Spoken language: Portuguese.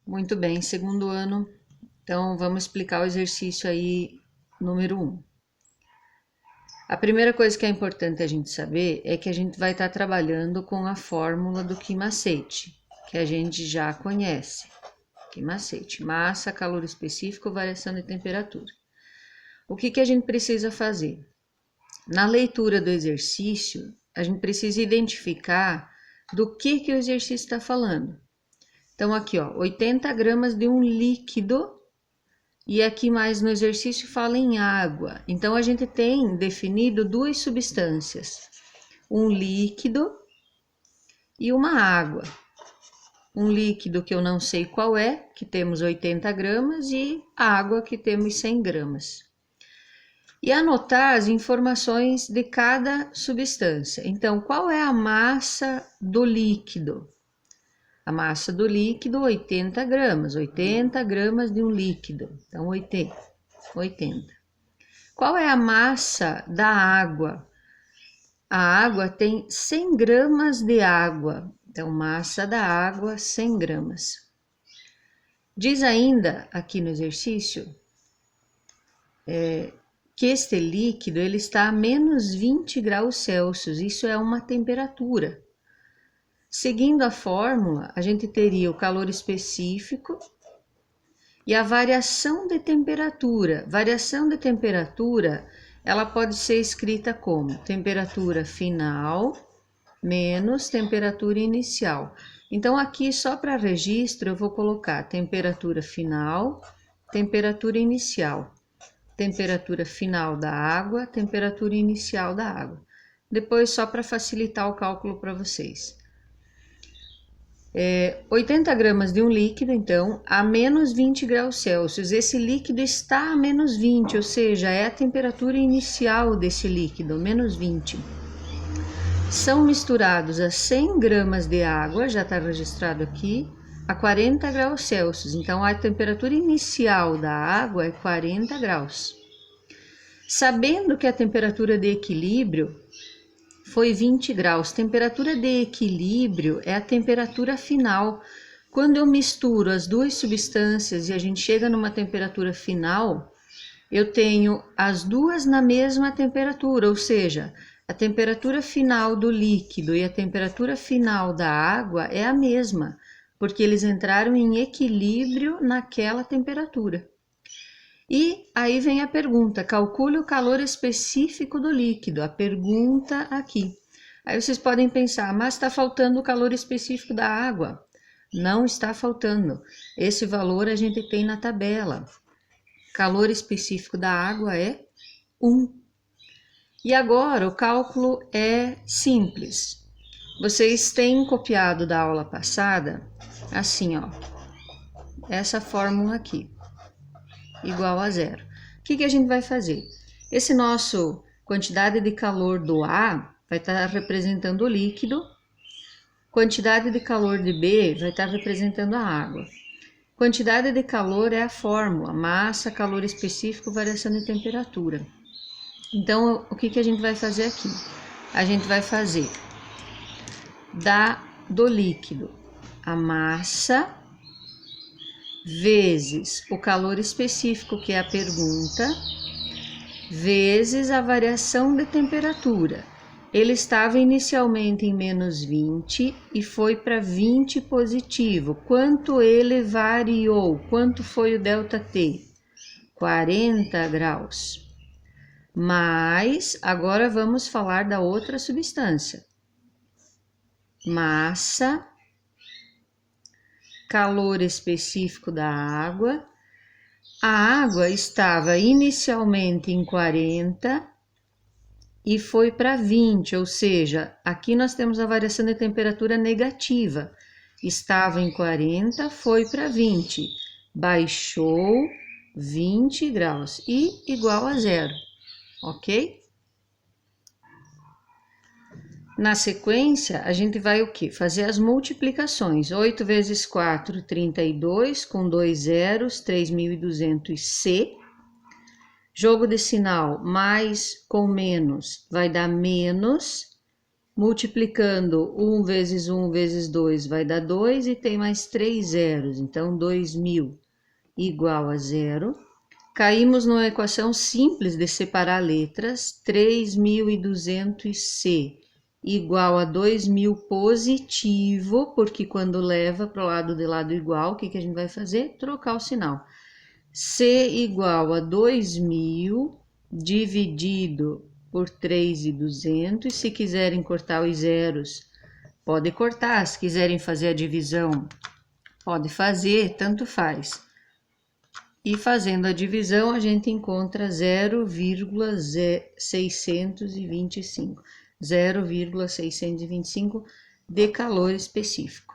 Muito bem, segundo ano. Então, vamos explicar o exercício aí, número 1. A primeira coisa que é importante a gente saber é que a gente vai estar trabalhando com a fórmula do Ki-macete, que a gente já conhece. Ki-macete, massa, calor específico, variação de temperatura. O que a gente precisa fazer? Na leitura do exercício, a gente precisa identificar do que o exercício está falando. Então, aqui, ó, 80 gramas de um líquido, e aqui mais no exercício fala em água. Então, a gente tem definido duas substâncias, um líquido e uma água. Um líquido que eu não sei qual é, que temos 80 gramas, e água que temos 100 gramas. E anotar as informações de cada substância. Então, qual é a massa do líquido? A massa do líquido, 80 gramas. 80 gramas de um líquido. Então, 80. Qual é a massa da água? A água tem 100 gramas de água. Então, massa da água, 100 gramas. Diz ainda, aqui no exercício, que este líquido ele está a menos 20 graus Celsius. Isso é uma temperatura. Seguindo a fórmula, a gente teria o calor específico e a variação de temperatura. Variação de temperatura, ela pode ser escrita como temperatura final menos temperatura inicial. Então, aqui, só para registro, eu vou colocar temperatura final, temperatura inicial. Temperatura final da água, temperatura inicial da água. Depois, só para facilitar o cálculo para vocês. 80 gramas de um líquido, então, a menos 20 graus Celsius. Esse líquido está a menos 20, ou seja, é a temperatura inicial desse líquido, menos 20. São misturados a 100 gramas de água, já está registrado aqui, a 40 graus Celsius. Então, a temperatura inicial da água é 40 graus. Sabendo que a temperatura de equilíbrio foi 20 graus. Temperatura de equilíbrio é a temperatura final. Quando eu misturo as duas substâncias e a gente chega numa temperatura final, eu tenho as duas na mesma temperatura, ou seja, a temperatura final do líquido e a temperatura final da água é a mesma, porque eles entraram em equilíbrio naquela temperatura. E aí vem a pergunta, calcule o calor específico do líquido, a pergunta aqui. Aí vocês podem pensar, mas está faltando o calor específico da água. Não está faltando, esse valor a gente tem na tabela. Calor específico da água é 1. E agora o cálculo é simples. Vocês têm copiado da aula passada, assim ó, essa fórmula aqui. Igual a zero. O que a gente vai fazer? Esse nosso quantidade de calor do A vai estar representando o líquido, quantidade de calor de B vai estar representando a água. Quantidade de calor é a fórmula, massa, calor específico, variação de temperatura. Então, o que a gente vai fazer aqui? A gente vai fazer do líquido a massa vezes o calor específico, que é a pergunta, vezes a variação de temperatura. Ele estava inicialmente em menos 20 e foi para 20 positivo. Quanto ele variou? Quanto foi o ΔT? 40 graus. Mas agora vamos falar da outra substância. Massa, calor específico da água. A água estava inicialmente em 40 e foi para 20, ou seja, aqui nós temos a variação de temperatura negativa. Estava em 40, foi para 20, baixou 20 graus e igual a zero, ok? Na sequência, a gente vai o quê? Fazer as multiplicações. 8 vezes 4, 32, com 2 zeros, 3.200 C. Jogo de sinal, mais com menos, vai dar menos. Multiplicando 1 vezes 1 vezes 2 vai dar 2 e tem mais 3 zeros. Então, 2.000 igual a 0. Caímos numa equação simples de separar letras. 3.200C igual a 2.000 positivo, porque quando leva para o lado de lado igual, o que a gente vai fazer? Trocar o sinal. C igual a 2.000 dividido por 3.200. Se quiserem cortar os zeros, pode cortar. Se quiserem fazer a divisão, pode fazer, tanto faz. E fazendo a divisão, a gente encontra 0,625. 0,625 de calor específico.